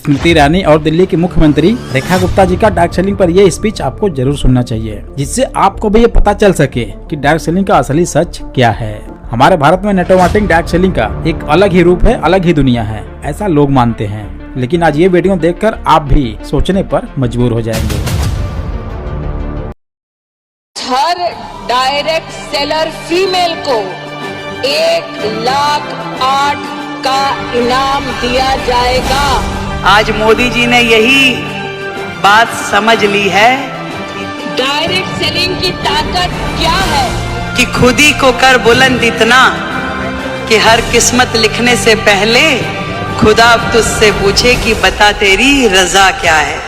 स्मृति ईरानी और दिल्ली की मुख्यमंत्री रेखा गुप्ता जी का डार्क सेलिंग पर यह स्पीच आपको जरूर सुनना चाहिए, जिससे आपको भी ये पता चल सके कि डार्क सेलिंग का असली सच क्या है। हमारे भारत में नेटवर्क मार्केटिंग डार्क सेलिंग का एक अलग ही रूप है, अलग ही दुनिया है, ऐसा लोग मानते हैं। लेकिन आज ये वीडियो देखकर आप भी सोचने पर मजबूर हो जाएंगे। हर डायरेक्ट सेलर फीमेल को 1,08,000 का इनाम दिया जाएगा। आज मोदी जी ने यही बात समझ ली है। डायरेक्ट सेलिंग की ताकत क्या है? कि खुद ही को कर बुलंद इतना कि हर किस्मत लिखने से पहले खुदा तुझसे पूछे कि बता तेरी रजा क्या है।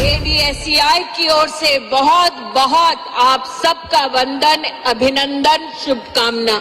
ADSCI की ओर से बहुत बहुत आप सबका वंदन, अभिनंदन, शुभकामना।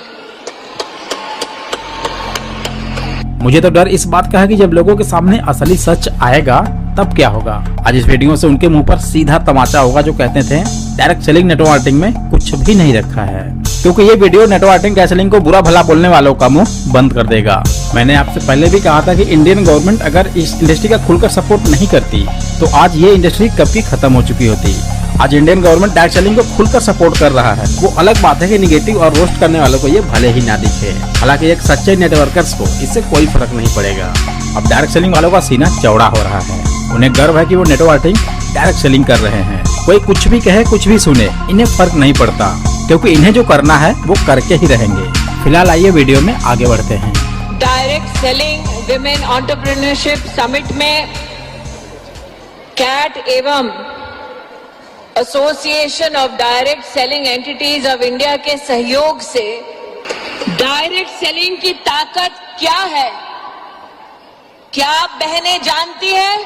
मुझे तो डर इस बात का है कि जब लोगों के सामने असली सच आएगा तब क्या होगा। आज इस वीडियो से उनके मुंह पर सीधा तमाचा होगा जो कहते थे डायरेक्ट सेलिंग नेटवर्क मार्केटिंग में कुछ भी नहीं रखा है, क्योंकि ये video network marketing direct selling को बुरा भला बोलने वालों का मुंह बंद कर देगा। मैंने आपसे पहले भी कहा था कि इंडियन गवर्नमेंट अगर इस इंडस्ट्री का खुलकर सपोर्ट नहीं करती तो आज ये इंडस्ट्री कब की खत्म हो चुकी होती। आज इंडियन गवर्नमेंट डायरेक्ट सेलिंग को खुलकर सपोर्ट कर रहा है। वो अलग बात है कि निगेटिव और रोस्ट करने वालों को ये भले ही ना दिखे, हालांकि एक सच्चे नेटवर्कर्स को इससे कोई फर्क नहीं पड़ेगा। अब डायरेक्ट सेलिंग वालों का सीना चौड़ा हो रहा है। उन्हें गर्व है कि वो नेटवर्क मार्केटिंग डायरेक्ट सेलिंग कर रहे हैं। कोई कुछ भी कहे, कुछ भी सुने, इन्हें फर्क नहीं पड़ता, क्योंकि इन्हें जो करना है वो करके ही रहेंगे। फिलहाल आइए वीडियो में आगे बढ़ते हैं। Direct selling women entrepreneurship summit में कैट एवं association of direct selling entities of India के सहयोग से डायरेक्ट सेलिंग की ताकत क्या है, क्या आप बहनें जानती हैं?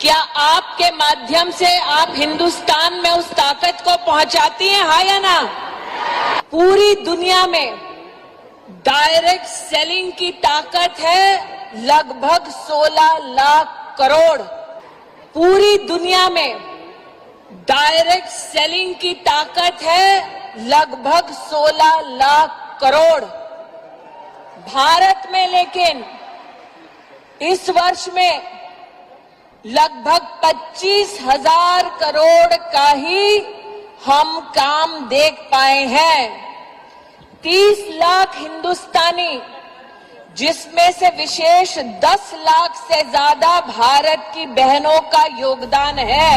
क्या आपके माध्यम से आप हिंदुस्तान में उस ताकत को पहुंचाती हैं, हाँ या ना? पूरी दुनिया में डायरेक्ट सेलिंग की ताकत है लगभग 16 लाख करोड़। पूरी दुनिया में डायरेक्ट सेलिंग की ताकत है लगभग 16 लाख करोड़। भारत में लेकिन इस वर्ष में लगभग 25,000 करोड़ का ही हम काम देख पाए हैं। 30 लाख हिंदुस्तानी, जिसमें से विशेष 10 लाख से ज्यादा भारत की बहनों का योगदान है।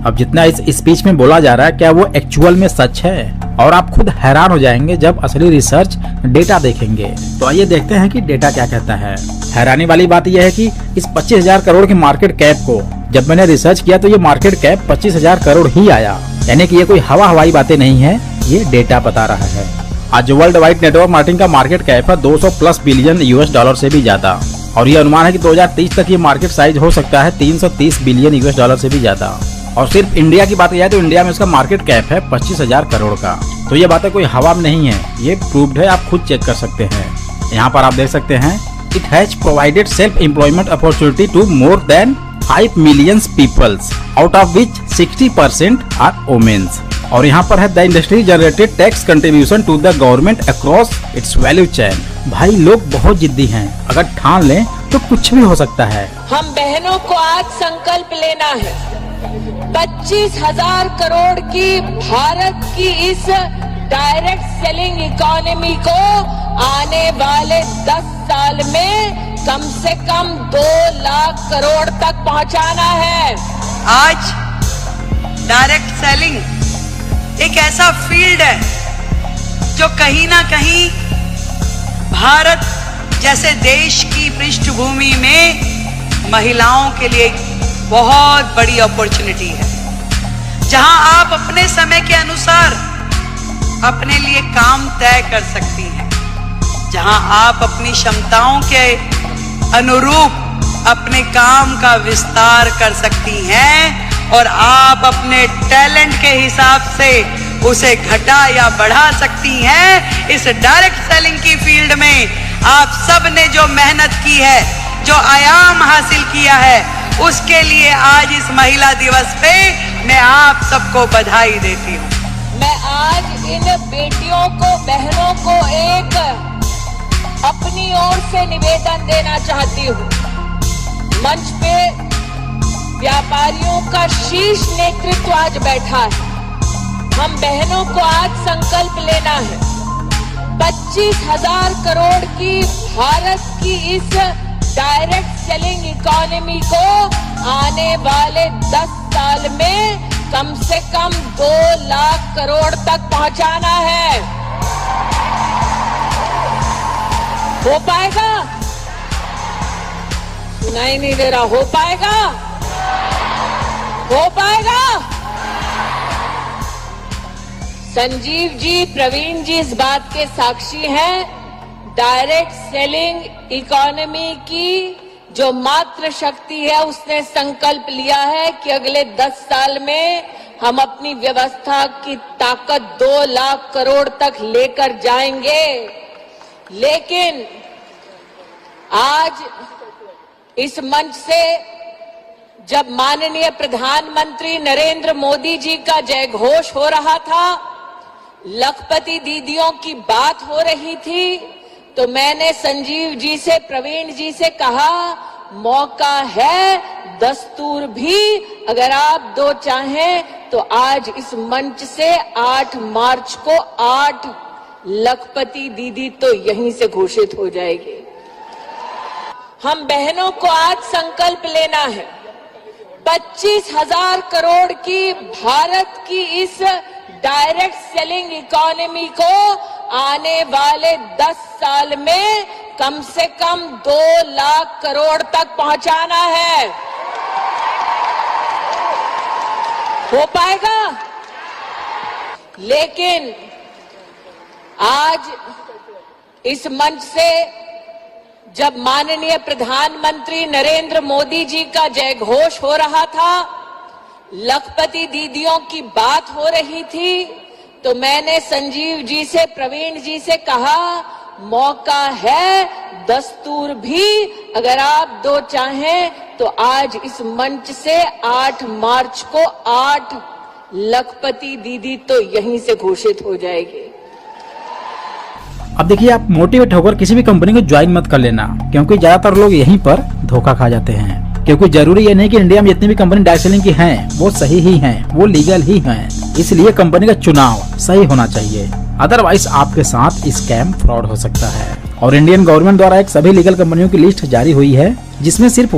अब जितना इस स्पीच में बोला जा रहा है, क्या वो एक्चुअल में सच है? और आप खुद हैरान हो जाएंगे जब असली रिसर्च डेटा देखेंगे। तो आइए देखते हैं कि डेटा क्या कहता है। हैरानी वाली बात यह है कि इस 25,000 करोड़ की मार्केट कैप को जब मैंने रिसर्च किया तो ये मार्केट कैप 25,000 करोड़ ही आया। यानी कि ये कोई हवाई बातें नहीं है, ये डेटा बता रहा है। आज वर्ल्ड वाइड नेटवर्क मार्केटिंग का मार्केट कैप है 200+ बिलियन US से भी ज्यादा, और ये अनुमान है कि 2030 तक ये मार्केट साइज हो सकता है 330 बिलियन US से भी ज्यादा। और सिर्फ इंडिया की बात किया तो इंडिया में इसका मार्केट कैप है 25,000 करोड़ का। तो ये बातें कोई हवा में नहीं है, ये प्रूव्ड है, आप खुद चेक कर सकते हैं। यहाँ पर आप देख सकते हैं, it has provided self employment opportunity to more than 5 million peoples, out of which 60% are womens. और यहाँ पर है the industry generated tax contribution to the government across its value chain. भाई लोग बहुत जिद्दी हैं, अगर ठान लें तो कुछ भी हो सकता है। हम बहनों को आज संकल्प लेना है, 25,000 करोड़ की भारत की इस डायरेक्ट सेलिंग इकोनॉमी को आने वाले 10 साल में कम से कम 2 लाख करोड़ तक पहुंचाना है। आज डायरेक्ट सेलिंग एक ऐसा फील्ड है जो कहीं ना कहीं भारत जैसे देश की पृष्ठभूमि में महिलाओं के लिए बहुत बड़ी अपॉर्चुनिटी है, जहां आप अपने समय के अनुसार अपने लिए काम तय कर सकती हैं, जहां आप अपनी क्षमताओं के अनुरूप अपने काम का विस्तार कर सकती हैं और आप अपने टैलेंट के हिसाब से उसे घटा या बढ़ा सकती हैं। इस डायरेक्ट सेलिंग की फील्ड में आप सब ने जो मेहनत की है, जो आयाम हासिल किया है, उसके लिए आज इस महिला दिवस पे मैं आप सबको बधाई देती हूँ। मैं आज इन बेटियों को, बहनों को एक अपनी ओर से निवेदन देना चाहती हूं। मंच पे व्यापारियों का शीर्ष नेतृत्व आज बैठा है। हम बहनों को आज संकल्प लेना है। 25,000 करोड़ की भारत की इस डायरेक्ट सेलिंग इकोनॉमी को आने वाले 10 साल में कम से कम 2 लाख करोड़ तक पहुंचाना है। हो पाएगा? सुनाई नहीं दे रहा। हो पाएगा? हो पाएगा? संजीव जी, प्रवीण जी इस बात के साक्षी हैं। डायरेक्ट सेलिंग इकोनॉमी की जो मात्र शक्ति है, उसने संकल्प लिया है कि अगले 10 साल में हम अपनी व्यवस्था की ताकत 2 लाख करोड़ तक लेकर जाएंगे। लेकिन आज इस मंच से जब माननीय प्रधानमंत्री नरेंद्र मोदी जी का जयघोष हो रहा था, लखपति दीदियों की बात हो रही थी, तो मैंने संजीव जी से, प्रवीण जी से कहा, मौका है, दस्तूर भी अगर आप 2 चाहें तो आज इस मंच से 8 मार्च को 8 लखपति दीदी तो यहीं से घोषित हो जाएगी। हम बहनों को आज संकल्प लेना है। 25,000 करोड़ की भारत की इस डायरेक्ट सेलिंग इकोनॉमी को आने वाले 10 साल में कम से कम 2 लाख करोड़ तक पहुंचाना है। हो पाएगा? लेकिन आज इस मंच से जब माननीय प्रधानमंत्री नरेंद्र मोदी जी का जयघोष हो रहा था, लखपति दीदियों की बात हो रही थी, तो मैंने संजीव जी से, प्रवीण जी से कहा, मौका है, दस्तूर भी अगर आप 2 चाहें तो आज इस मंच से 8 मार्च को 8 लखपति दीदी तो यहीं से घोषित हो जाएगी। अब देखिए, आप मोटिवेट होकर किसी भी कंपनी को ज्वाइन मत कर लेना, क्योंकि ज्यादातर लोग यहीं पर धोखा खा जाते हैं। क्योंकि जरूरी ये नहीं कि इंडिया में जितनी भी कंपनी डायरेक्ट सेलिंग की हैं वो सही ही हैं, वो लीगल ही हैं। इसलिए कंपनी का चुनाव सही होना चाहिए, अदरवाइज आपके साथ स्कैम फ्रॉड हो सकता है। और इंडियन गवर्नमेंट द्वारा एक सभी लीगल कंपनियों की लिस्ट जारी हुई है, जिसमें सिर्फ